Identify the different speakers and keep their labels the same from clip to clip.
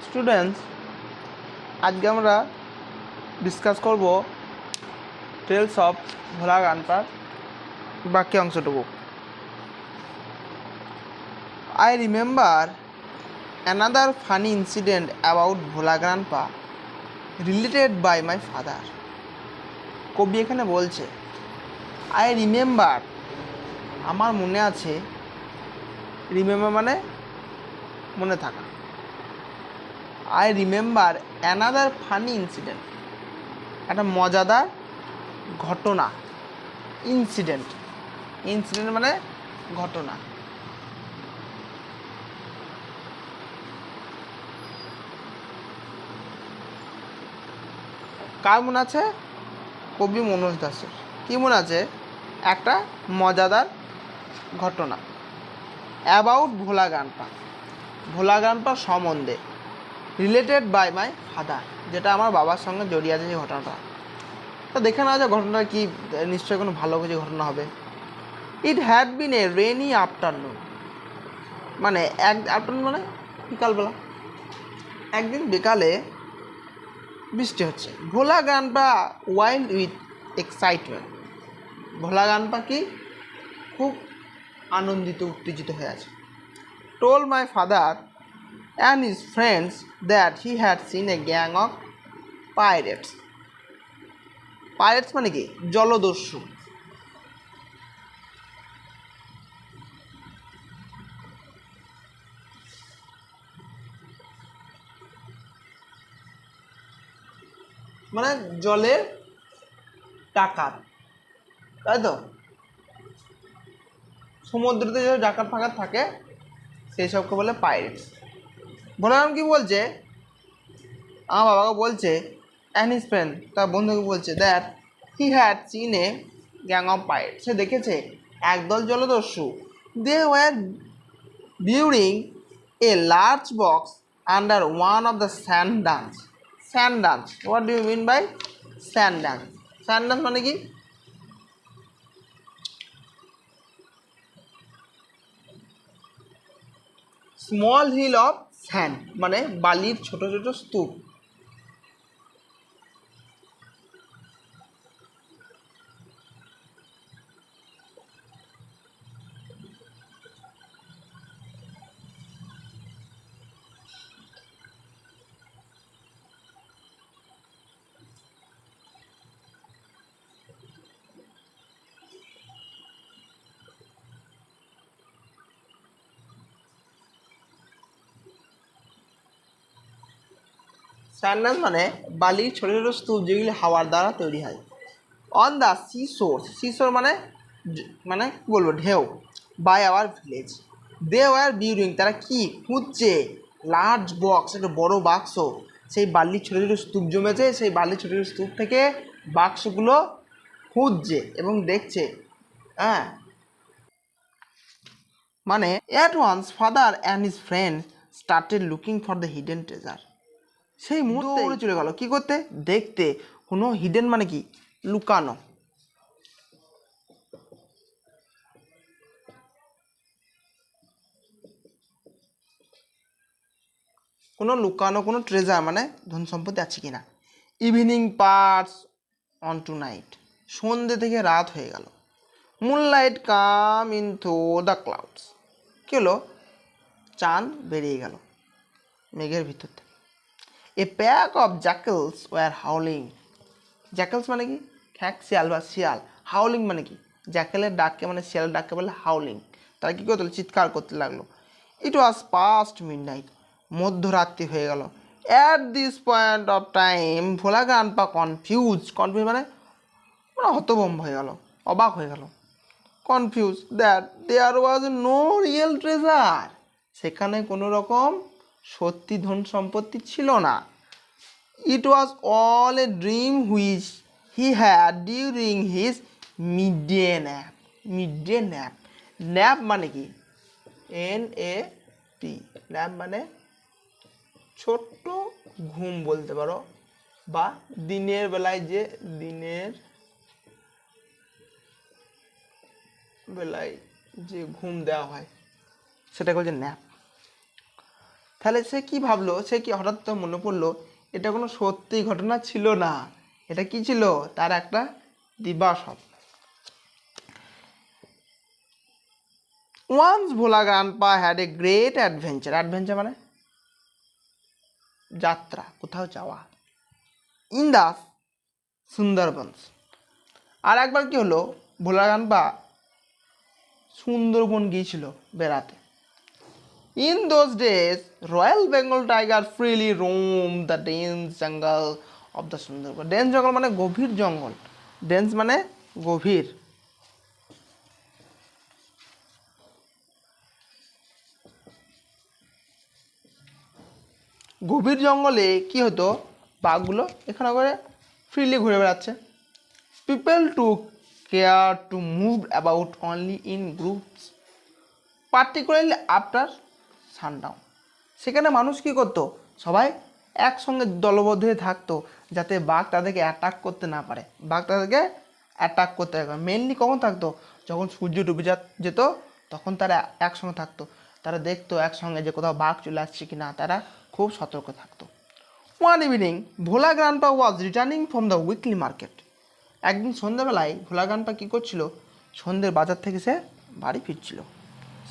Speaker 1: Students, আজকে আমরা discuss করব টেলস অফ ভোলা গানপার বাকি অংশটুকু। I remember another funny incident about Bhola grandpa related by my father. কবি এখানে বলছে I remember, আমার মনে আছে। রিমেম্বার মানে মনে থাকা। I remember another funny incident, একটা মজাদার ঘটনা। ইনসিডেন্ট মানে ঘটনা। কার মনে আছে? কবি মনোজ দাসের। কি মনে আছে? একটা মজাদার ঘটনা অ্যাবাউট ভোলা গানপা, ভোলা গানপা সম্বন্ধে, রিলেটেড বাই মাই ফাদার, যেটা আমার বাবার সঙ্গে জড়িয়ে আছে সেই ঘটনাটা। তো দেখে নেওয়া যায় ঘটনাটা কি, নিশ্চয়ই কোনো ভালো কিছু ঘটনা হবে। It had been a rainy afternoon, মানে আফটারনুন মানে বিকালবেলা। একদিন বিকালে বৃষ্টি হচ্ছে। Bhola grandpa wild with excitement, Bhola grandpa কি খুব আনন্দিত, উত্তেজিত হয়ে আছে। Told my father and his friends that he had seen a gang of pirates. Pirates মানে কি? জলদস্যু। মানে জলের ডাকাত, তাই তো? সমুদ্রতে যে ডাকাত ফাকাত থাকে সেই সবকে বলে পাইরেটস। ভোলারাম কি বলছে? আমার বাবাকে বলছে অ্যান্ড হিজ ফ্রেন্ড, তার বন্ধুকে বলছে that he had seen a gang of pirates, সে দেখেছে একদল জলদস্যু। They were burying a large box under one of the sand dance. Sand dance, what do you mean by sand dance? Sand dance মানে কি? Small hill of sand মানে বালির ছোট ছোট স্তূপ। স্যান্ডাস মানে বালির ছোটো ছোটো স্তূপ, যেগুলি হাওয়ার দ্বারা তৈরি হয়। অন দ্য সিশোর, সিশোর মানে মানে কী বলবো, ঢেউ। By our village, they were burying, তারা কি খুঁজছে? লার্জ বক্স, একটা বড় বাক্স। সেই বালির ছোটো ছোটো স্তূপ জমেছে, সেই বালির ছোটো ছোটো স্তূপ থেকে বাক্সগুলো খুঁজছে এবং দেখছে। হ্যাঁ, মানে at once father and his friend started looking for the hidden treasure. সেই মুহূর্তে উড়ে চলে গেল কি করতে? দেখতে। কোনো হিডেন মানে কি? লুকানো। কোনো লুকানো কোনো ট্রেজার মানে ধন সম্পত্তি আছে কিনা। Evening parts on tonight, সন্ধ্যে থেকে রাত হয়ে গেল। Moonlight come in through the clouds, কী হলো? চাঁদ বেরিয়ে গেল মেঘের ভিতর থেকে। A pack of jackals were howling, jackals মানে কি? খ্যাক শিয়াল বা শিয়াল। হাউলিং মানে কি? জ্যাকেলের ডাককে মানে শিয়ালের ডাককে বলে হাউলিং। তারা কী করতে? চিৎকার করতে লাগলো। ইট ওয়াজ পাস্ট মিডনাইট, মধ্যরাত্রি হয়ে গেল। At this point of time Bhola grandpa confuse মানে হতভম্ব হয়ে গেল, অবাক হয়ে গেল। Confuse that there was no real treasure, সেখানে কোনো রকম সত্যি ধন সম্পত্তি ছিল না। It was all a dream which he had during his midday nap. Midday nap, nap মানে কি? NAP, ন্যাপ মানে ছোট্ট ঘুম বলতে পারো, বা দিনের বেলায় যে ঘুম দেওয়া হয় সেটাকে বলছে ন্যাপ। তাহলে সে কি ভাবলো, সে কি হঠাৎ তো মনে পড়লো এটা কোনো সত্যি ঘটনা ছিল না, এটা কি ছিল, তার একটা দিবা স্বপ্ন। Once Bhola grandpa had a great adventure, adventure মানে যাত্রা, কোথাও যাওয়া, ইন দ্য সুন্দরবনস। আর একবার কি হলো, ভোলা গ্র্যান্ডপা সুন্দরবন গিয়েছিল বেড়াতে। In those days, Royal Bengal tiger freely roamed the dense jungle of the Sundarban. Dense জঙ্গল মানে গভীর জঙ্গল, ডেন্স মানে গভীর। গভীর জঙ্গলে কি হতো, বাঘগুলো এখানে করে ফ্রিলি ঘুরে বেড়াচ্ছে। People took care to move about only in groups, particularly after sundown. সেখানে মানুষ কী করতো, সবাই একসঙ্গে দলবদ্ধ হয়ে থাকতো, যাতে বাঘ তাদেরকে অ্যাটাক করতে না পারে। বাঘ তাদেরকে অ্যাটাক করতে পারে মেনলি কখন থাকতো, যখন সূর্য ডুবে যেত তখন তারা একসঙ্গে থাকতো, তারা দেখতো একসঙ্গে যে কোথাও বাঘ চলে আসছে কি না, তারা খুব সতর্ক থাকতো। One evening Bhola grandpa was returning from the weekly market. একদিন সন্ধ্যাবেলায় ভোলা গ্র্যান্ডপা কী করছিল, সন্ধ্যের বাজার থেকে সে বাড়ি ফিরছিল।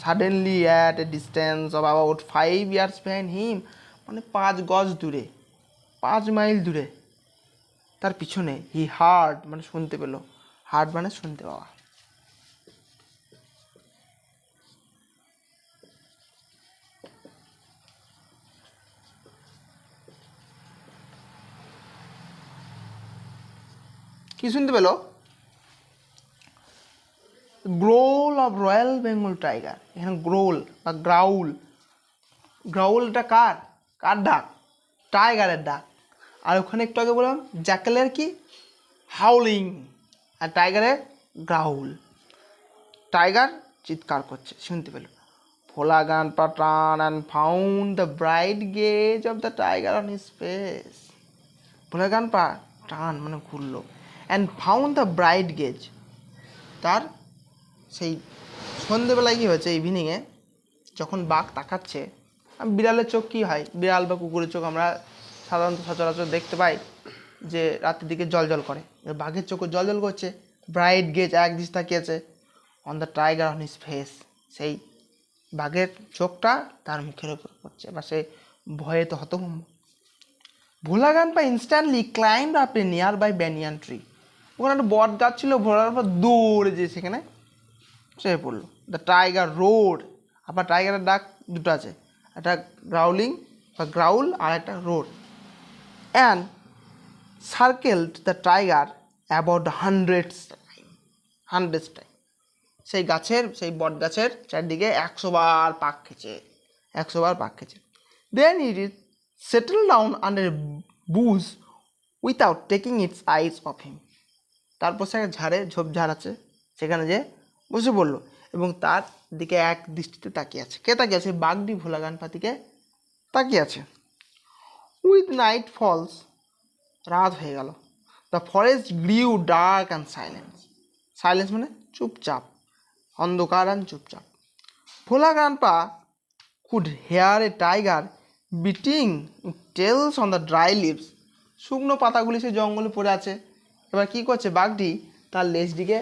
Speaker 1: Suddenly at a distance of about 5 years behind him, মানে 5 গজ দূরে, 5 মাইল দূরে তার পিছনে, হি হার্ড মানে শুনতে পেল, হার্ড মানে শুনতে পাওয়া। কি শুনতে পেল, গ্রোল অফ রয়্যাল বেঙ্গল টাইগার। এখানে গ্রোল বা গ্রাউল, গ্রাউলটা কার, কার ডাক, টাইগারের ডাক। আর ওখানে একটু আগে বললাম জ্যাকেলের কি, হাউলিং, আর টাইগারের গ্রাউল। টাইগার চিৎকার করছে, শুনতে পেল। Bhola grandpa turn and found the bright gaze of the tiger on his face. Bhola grandpa turn মানে ঘুরলো, and found the bright gaze, তার সেই সন্ধেবেলায় কী হয়েছে, ইভিনিংয়ে যখন বাঘ তাকাচ্ছে, বিড়ালের চোখ কী হয়, বিড়াল বা কুকুরের চোখ আমরা সাধারণত সচরাচর দেখতে পাই যে রাতের দিকে জল জল করে, বাঘের চোখও জল জল করছে, ব্রাইট গেজ এক দৃশ তাকিয়েছে, on the tiger on his face, সেই বাঘের চোখটা তার মুখের উপর পড়ছে, বা সে ভয়ে তো হতভম্ব। Bhola grandpa instantly climbed up a nearby banyan tree. ওখানে একটা বট গাছ ছিল, ভোলা গ্র্যান্ডপা দৌড়ে যে সেখানে সে পড়লো। দ্য টাইগার রোড, আবার টাইগারের ডাক দুটো আছে, একটা গ্রাউলিং বা গ্রাউল আর একটা roar. And circled the tiger about hundreds time. সেই গাছের, সেই বট গাছের চারদিকে 100 বার পাক খেয়েছে, 100 বার পাক খেয়েছে। Then it is settle down under bush without taking its eyes off him. তারপর সে ঝাড়ে, ঝোপঝাড় আছে সেখানে যে বসে পড়লো এবং তার দিকে এক দৃষ্টিতে তাকিয়ে আছে। কে তাকিয়ে আছে, বাঘটি ভোলা গ্র্যান্ডপার দিকে তাকিয়ে আছে। উইথ নাইট ফলস, রাত হয়ে গেল। The forest grew dark and silence, silence মানে চুপচাপ, অন্ধকার অ্যান্ড চুপচাপ। Bhola grandpa could hear a tiger beating tails on the dry leaves. শুকনো পাতাগুলি সে জঙ্গলে পড়ে আছে, এবার কী করছে বাঘটি, তার লেজটিকে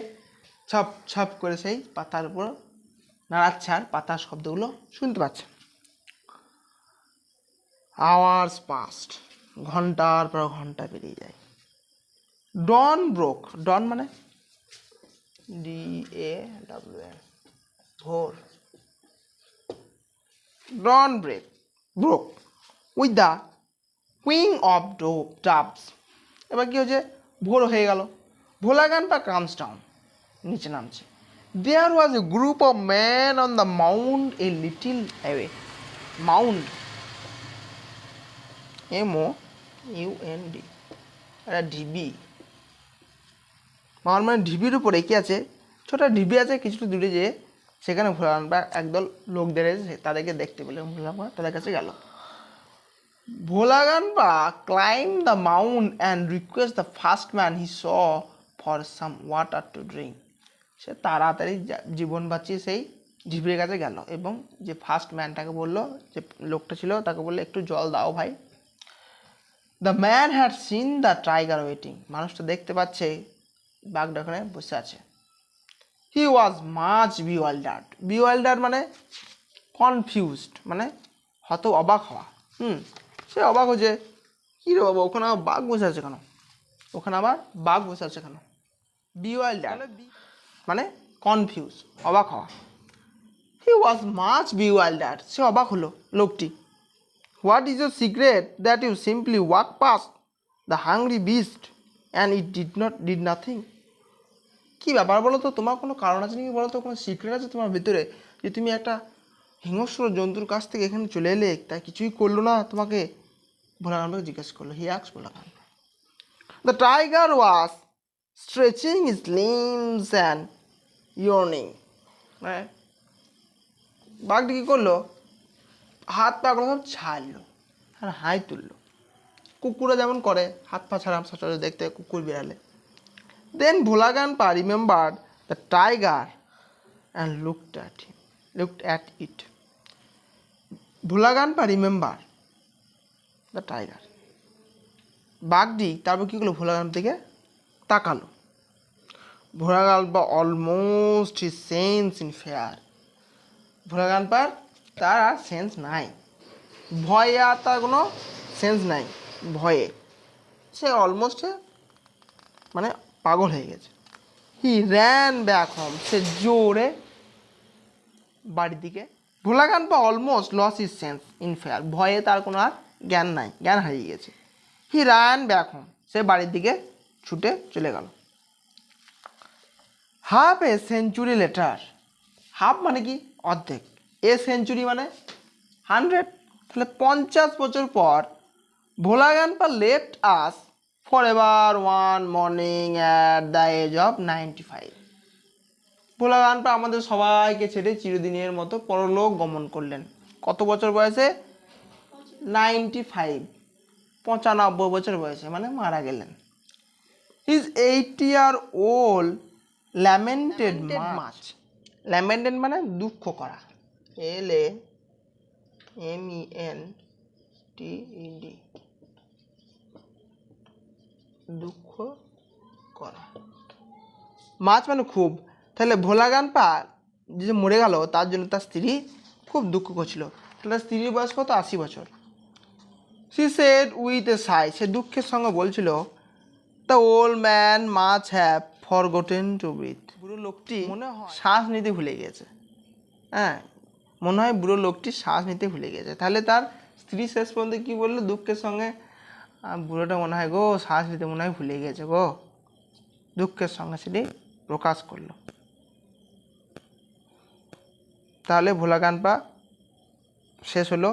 Speaker 1: ছাপ ছাপ করে সেই পাতার উপর নাড়াচ্ছে আর পাতার শব্দগুলো শুনতে পাচ্ছে। আওয়ার্স পাস্ট, ঘন্টার পর ঘন্টা পেরিয়ে যায়। ডন ব্রোক, ডন মানে DAWN, ভোর। Dawn broke with the cooing of doves. এবার কী হচ্ছে, ভোর হয়ে গেল। ভোলা গ্র্যান্ডপা কামস ডাউন, নিচে নামছে। There was a group of man on the mound a little away. Mound MOUND, একটা ঢিবি, মাউন্ড মানে ঢিবির উপরে কি আছে, ছোটো ঢিবি আছে কিছুটা দূরে, যে সেখানে ভোলা গ্র্যান্ডপা একদল লোকদের এসে তাদেরকে দেখতে পেলে ভোলা গ্র্যান্ডপা তাদের কাছে গেল। Bhola grandpa climb the mount and request the first man he saw for some water to drink. সে তাড়াতাড়ি জীবন বাঁচিয়ে সেই ঝিপড়ির কাছে গেল এবং যে ফার্স্ট ম্যানটাকে বললো, যে লোকটা ছিল তাকে বললো একটু জল দাও ভাই। The man had seen the tiger waiting, মানুষটা দেখতে পাচ্ছে বাঘটা ওখানে বসে আছে। হি ওয়াজ মাচ বিওয়াইল্ডার্ড মানে কনফিউজড, মানে অবাক হওয়া। সে অবাক হচ্ছে, কী রে বাবা ওখানে আবার বাঘ বসে আছে কেন, বিওয়াইল্ডার্ড মানে কনফিউজ, অবাক হওয়া। হি ওয়াজ মাচ বিওয়াইল্ডার্ড, সে অবাক হলো লোকটি। What is your secret that you simply walk past the hungry beast and it did nothing? কী ব্যাপার বলো তো, তোমার কোনো কারণ আছে নাকি বলো তো, কোনো সিক্রেট আছে তোমার ভিতরে যে তুমি একটা হিংস্র জন্তুর কাছ থেকে এখানে চলে এলে, তাই কিছুই করলো না তোমাকে? ভোলা কানপাকে জিজ্ঞেস করলো, he asked Bhola Kanpa. The tiger was stretching his limbs and ইয়র্নিং, মানে বাঘটি কী করলো, হাত পাগুলো সব ছাড়লো আর হাই তুললো, কুকুরা যেমন করে হাত পা ছাড়া সচরাচর দেখতে কুকুর বিড়ালে। Then Bhola Kanpa remembered the tiger and looked at it. Bhola Kanpa remember the tiger, বাঘটি তারপর কী করলো, ভোলা কানপার দিকে তাকালো। Bhola Kanpa almost his sense in fear, Bhola কানপার তার আর সেন্স নাই, ভয়ে আর তার কোনো সেন্স নাই, ভয়ে সে অলমোস্ট মানে পাগল হয়ে গেছে। হি র্যান ব্যাক হোম, সে জোরে বাড়ির দিকে। Bhola Kanpa almost lost his sense in fear, ভয়ে তার কোনো আর জ্ঞান নাই, জ্ঞান হারিয়ে গেছে। হি র্যান ব্যাক হোম, সে বাড়ির দিকে ছুটে চলে গেল। Half a century later, half মানে কি অর্ধেক, এ সেঞ্চুরি মানে 100, তাহলে 50 বছর পর Bhola Kanpa left us for ever one morning at the age of 95। Bhola Kanpa আমাদের সবাইকে ছেড়ে চিরদিনের মতো পরলোক গমন করলেন। কত বছর বয়সে? 95, 95 বছর বয়সে, মানে মারা গেলেন। হিজ 80-year-old lamented much, ল্যামেন্টেড মানে দুঃখ করা, LAMENTED, দুঃখ করা, মাছ মানে খুব। তাহলে ভোলা কানপা যে মরে গেল তার জন্য তার স্ত্রী খুব দুঃখ করছিল। তাহলে স্ত্রীর বয়স কত? 80 বছর। সি সেড উইথ এ সাই, সে দুঃখের সঙ্গে বলছিল, the old man much have forgotten to breathe, বুড়ো লোকটি মনে হয় শ্বাস নিতে ভুলে গেছে। হ্যাঁ, মনে হয় বুড়ো লোকটি শ্বাস নিতে ভুলে গেছে। তাহলে তার স্ত্রী শেষ পর্যন্ত কী বললো, দুঃখের সঙ্গে, বুড়োটা মনে হয় গো শ্বাস নিতে মনে হয় ভুলে গেছে গো, দুঃখের সঙ্গে সেটি প্রকাশ করলো। তাহলে ভোলা কানপা শেষ হলো।